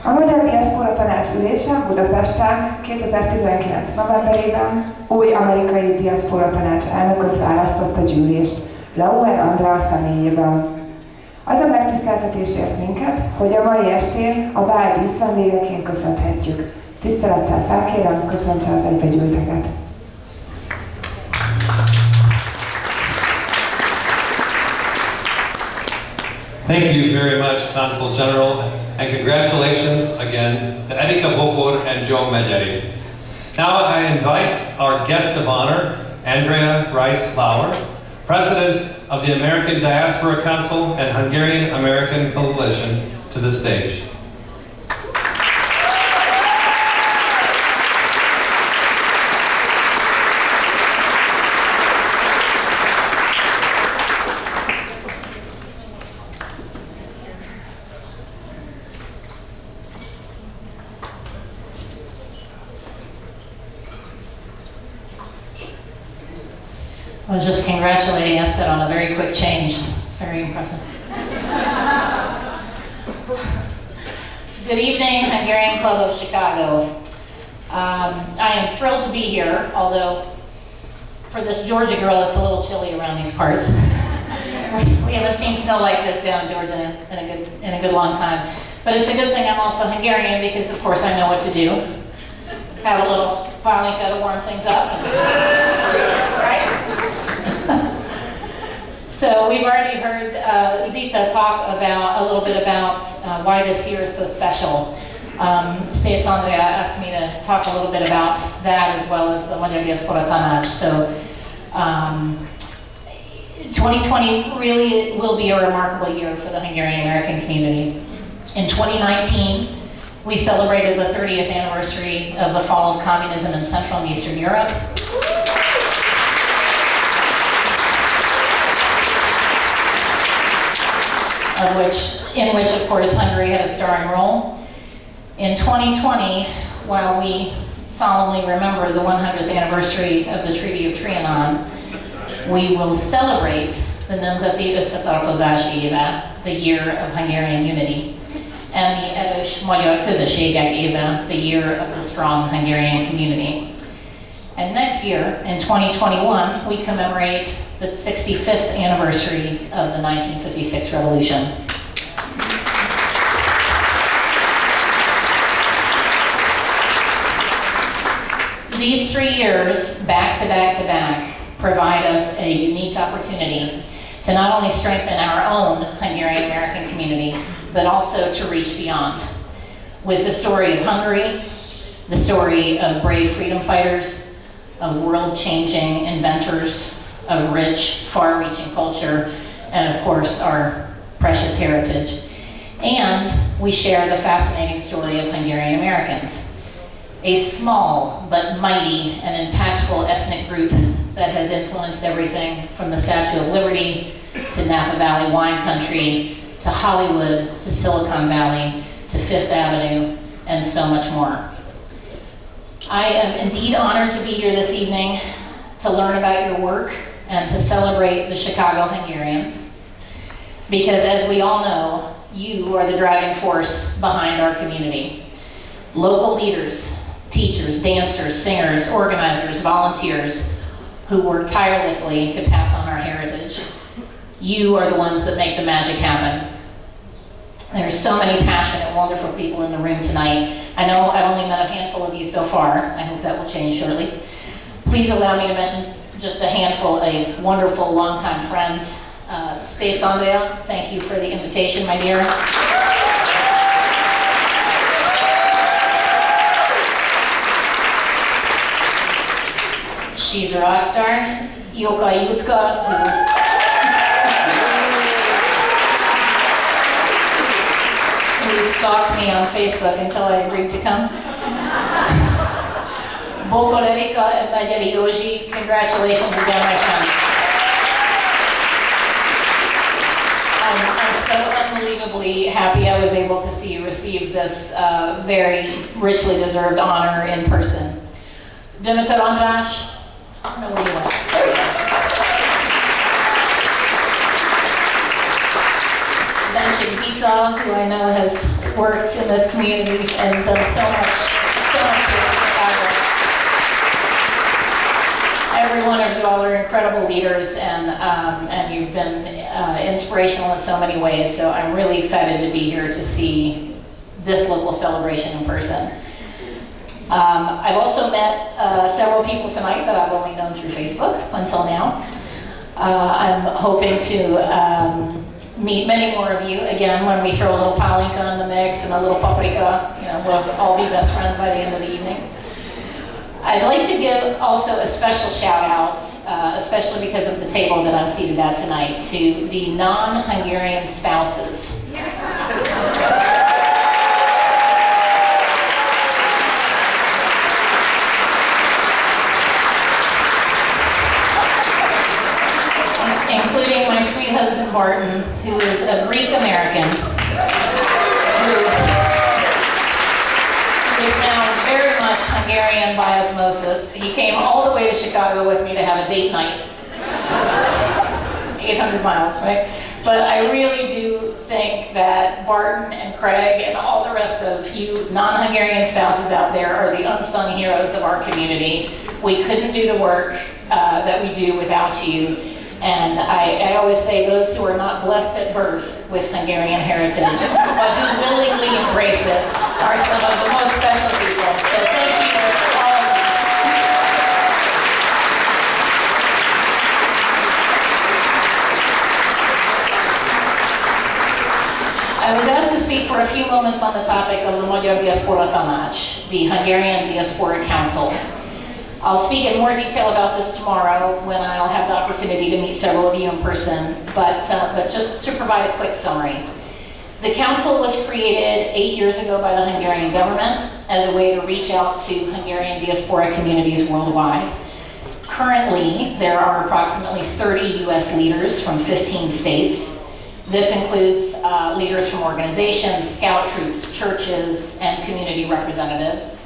A Magyar Diaszpóra tanács ülése Budapesten 2019. novemberében új amerikai Diaszpora tanács elnököt választott a gyűlést, Lauer Anrea személyében. Az a megtiszteltetésért minket, hogy a mai estén a bál díszvendégeként köszönhetjük. Tisztelettel felkérem, köszöntse az egybegyűlteket. Thank you very much, Consul General, and congratulations again to Erika Bokor and Joe Megyeri. Now I invite our guest of honor, Anrea Rice Lauer, President of the American Diaspora Council and Hungarian American Coalition, to the stage. I was just congratulating Esther on a very quick change. It's very impressive. Good evening, Hungarian Club of Chicago. I am thrilled to be here, although for this Georgia girl, it's a little chilly around these parts. We haven't seen snow like this down in Georgia in a good long time. But it's a good thing I'm also Hungarian because, of course, I know what to do. Have a little pálinka to warm things up. Right? So we've already heard Zita talk a little bit about why this year is so special. States Andrea asked me to talk a little bit about that as well as the Magyar Diaszpóra tanács. So 2020 really will be a remarkable year for the Hungarian American community. In 2019, we celebrated the 30th anniversary of the fall of communism in Central and Eastern Europe. In which, of course, Hungary had a starring role. In 2020, while we solemnly remember the 100th anniversary of the Treaty of Trianon, we will celebrate the Nemzeti Összetartozás éve, the year of Hungarian unity, and the erős magyar közösségek éve, the year of the strong Hungarian community. And next year, in 2021, we commemorate the 65th anniversary of the 1956 revolution. These 3 years, back to back to back, provide us a unique opportunity to not only strengthen our own Hungarian American community, but also to reach beyond. With the story of Hungary, the story of brave freedom fighters, of world-changing inventors, of rich, far-reaching culture, and of course our precious heritage. And we share the fascinating story of Hungarian Americans, a small but mighty and impactful ethnic group that has influenced everything from the Statue of Liberty to Napa Valley wine country, to Hollywood, to Silicon Valley, to Fifth Avenue, and so much more. I am indeed honored to be here this evening to learn about your work and to celebrate the Chicago Hungarians, because as we all know, you are the driving force behind our community. Local leaders, teachers, dancers, singers, organizers, volunteers who work tirelessly to pass on our heritage. You are the ones that make the magic happen. There's so many passionate, wonderful people in the room tonight. I know I've only met a handful of you so far. I hope that will change shortly. Please allow me to mention just a handful of wonderful longtime friends. States Andrea, thank you for the invitation, my dear. She's a rock star. Joka Jutka, who stalked me on Facebook until I agreed to come. Bokor Erika and Megyeri Józsi, congratulations again, my friends. I'm so unbelievably happy I was able to see you receive this very richly deserved honor in person. Dimitar András, I don't know where you went. There we go. Benchik Zita, who I know has worked in this community and done so much here in Chicago. Every one of you all are incredible leaders, and you've been inspirational in so many ways. So I'm really excited to be here to see this local celebration in person. I've also met several people tonight that I've only known through Facebook until now. I'm hoping to meet many more of you again when we throw a little palinka in the mix and a little paprika. You know, we'll all be best friends by the end of the evening. I'd like to give also a special shout out, especially because of the table that I'm seated at tonight, to the non-Hungarian spouses. Including my sweet husband Martin, who is a Greek American, who is now very much Hungarian by osmosis. He came all the way to Chicago with me to have a date night. 800 miles, right? But I really do think that Barton and Craig and all the rest of you non-Hungarian spouses out there are the unsung heroes of our community. We couldn't do the work that we do without you. And I always say those who are not blessed at birth with Hungarian heritage, but who willingly embrace it, are some of the most special people. So thank you to all of you. I was asked to speak for a few moments on the topic of the Magyar Diaszpóra tanács, the Hungarian Diaspora Council. I'll speak in more detail about this tomorrow when I'll have the opportunity to meet several of you in person, but just to provide a quick summary. The council was created 8 years ago by the Hungarian government as a way to reach out to Hungarian diaspora communities worldwide. Currently, there are approximately 30 US leaders from 15 states. This includes leaders from organizations, scout troops, churches, and community representatives.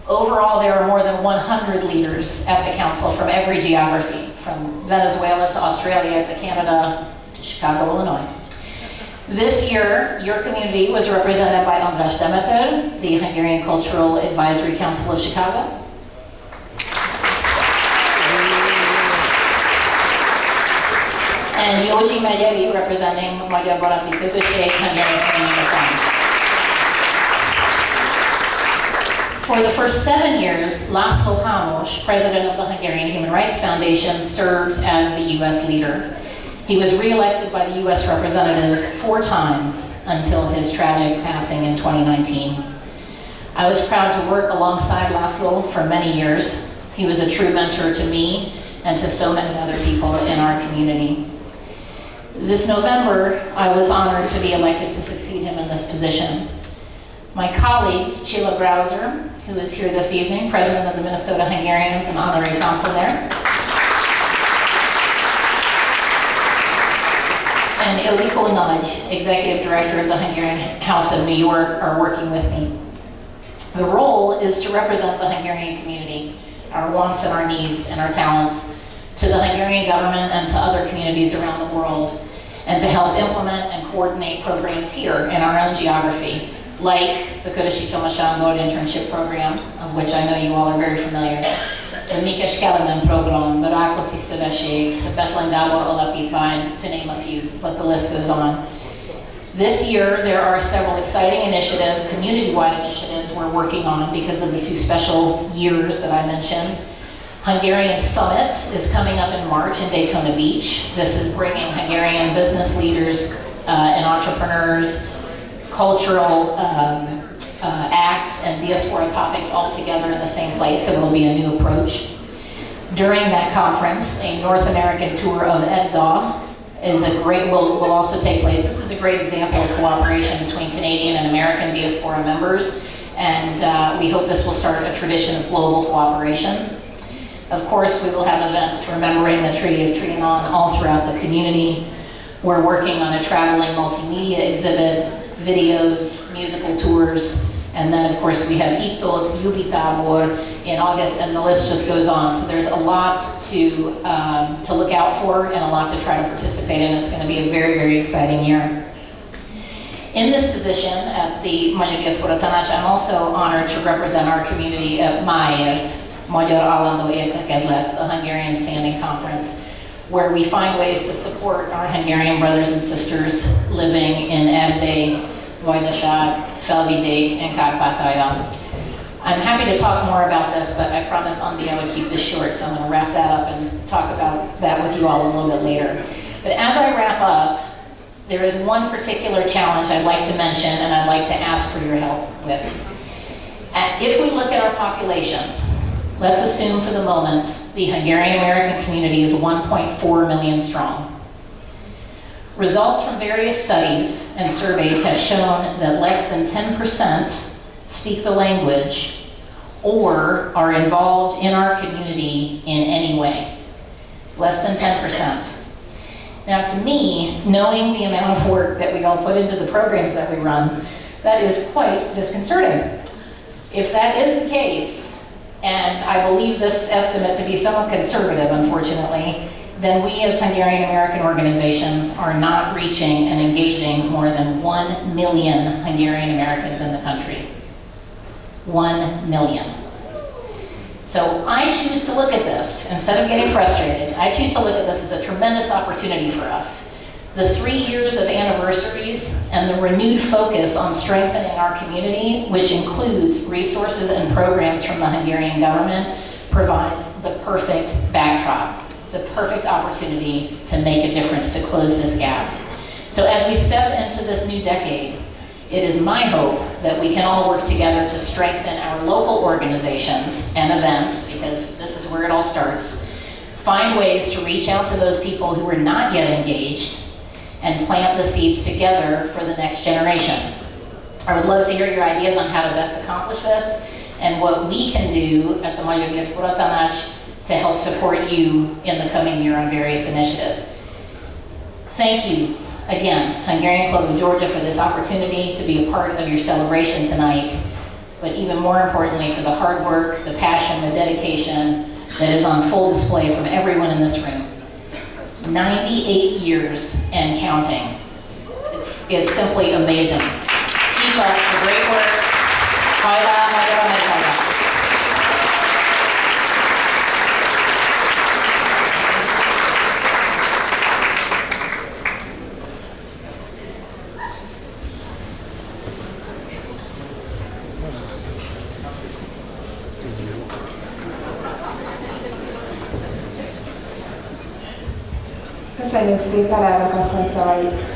Overall, there are more than 100 leaders at the council from every geography, from Venezuela to Australia to Canada to Chicago, Illinois. This year, your community was represented by András Demeter, the Hungarian Cultural Advisory Council of Chicago. And Józsi Megyeri, representing Magyar Baráti Közösség, Hungarian Community Friends. For the first 7 years, László Hámos, president of the Hungarian Human Rights Foundation, served as the US leader. He was re-elected by the US representatives 4 times until his tragic passing in 2019. I was proud to work alongside László for many years. He was a true mentor to me and to so many other people in our community. This November, I was honored to be elected to succeed him in this position. My colleagues, Csilla Grauser, who is here this evening, president of the Minnesota Hungarians and honorary consul there, and Iliko Nagy, executive director of the Hungarian House of New York, are working with me. The role is to represent the Hungarian community, our wants and our needs and our talents, to the Hungarian government and to other communities around the world, and to help implement and coordinate programs here in our own geography, like the Körösi Csoma Sándor internship program, of which I know you all are very familiar, the Mikes Kelemen program, the Rákóczi Szövetség, the Bethlen Gábor Alapítvány, to name a few, but the list goes on. This year, there are several exciting initiatives, community-wide initiatives we're working on because of the 2 special years that I mentioned. Hungarian Summit is coming up in March in Daytona Beach. This is bringing Hungarian business leaders and entrepreneurs, cultural acts and diaspora topics all together in the same place, so it will be a new approach. During that conference, a North American tour of EDDA will also take place. This is a great example of cooperation between Canadian and American diaspora members, and we hope this will start a tradition of global cooperation. Of course, we will have events remembering the Treaty of Trianon all throughout the community. We're working on a traveling multimedia exhibit, videos, musical tours, and then of course we have Itot, Jubitábor in August, and the list just goes on. So there's a lot to look out for and a lot to try to participate in. It's going to be a very, very exciting year. In this position at the Magyar Diaszpóra tanács, I'm also honored to represent our community at Máért, Magyar Állandó Értekezlet, the Hungarian Standing Conference, where we find ways to support our Hungarian brothers and sisters living in Erdély, Vajdaság, Felvidék, and Kárpátalja. I'm happy to talk more about this, but I promised Andy I would keep this short, so I'm going to wrap that up and talk about that with you all a little bit later. But as I wrap up, there is one particular challenge I'd like to mention and I'd like to ask for your help with. If we look at our population, let's assume for the moment the Hungarian American community is 1.4 million strong. Results from various studies and surveys have shown that less than 10% speak the language or are involved in our community in any way. Less than 10%. Now to me, knowing the amount of work that we all put into the programs that we run, that is quite disconcerting. If that is the case, and I believe this estimate to be somewhat conservative, unfortunately, then we as Hungarian American organizations are not reaching and engaging more than 1 million Hungarian Americans in the country. 1 million. So I choose to look at this, instead of getting frustrated, I choose to look at this as a tremendous opportunity for us. The 3 years of anniversaries and the renewed focus on strengthening our community, which includes resources and programs from the Hungarian government, provides the perfect backdrop, the perfect opportunity to make a difference to close this gap. So as we step into this new decade, it is my hope that we can all work together to strengthen our local organizations and events, because this is where it all starts, find ways to reach out to those people who are not yet engaged, and plant the seeds together for the next generation. I would love to hear your ideas on how to best accomplish this, and what we can do at the Magyar Diaszpóra tanács to help support you in the coming year on various initiatives. Thank you again, Hungarian Club of Georgia, for this opportunity to be a part of your celebration tonight, but even more importantly for the hard work, the passion, the dedication that is on full display from everyone in this room. 98 years and counting. It's simply amazing. Keep up the great work. Gála, Magyar, Magyar. Köszönjük szépen elnök asszony szavait!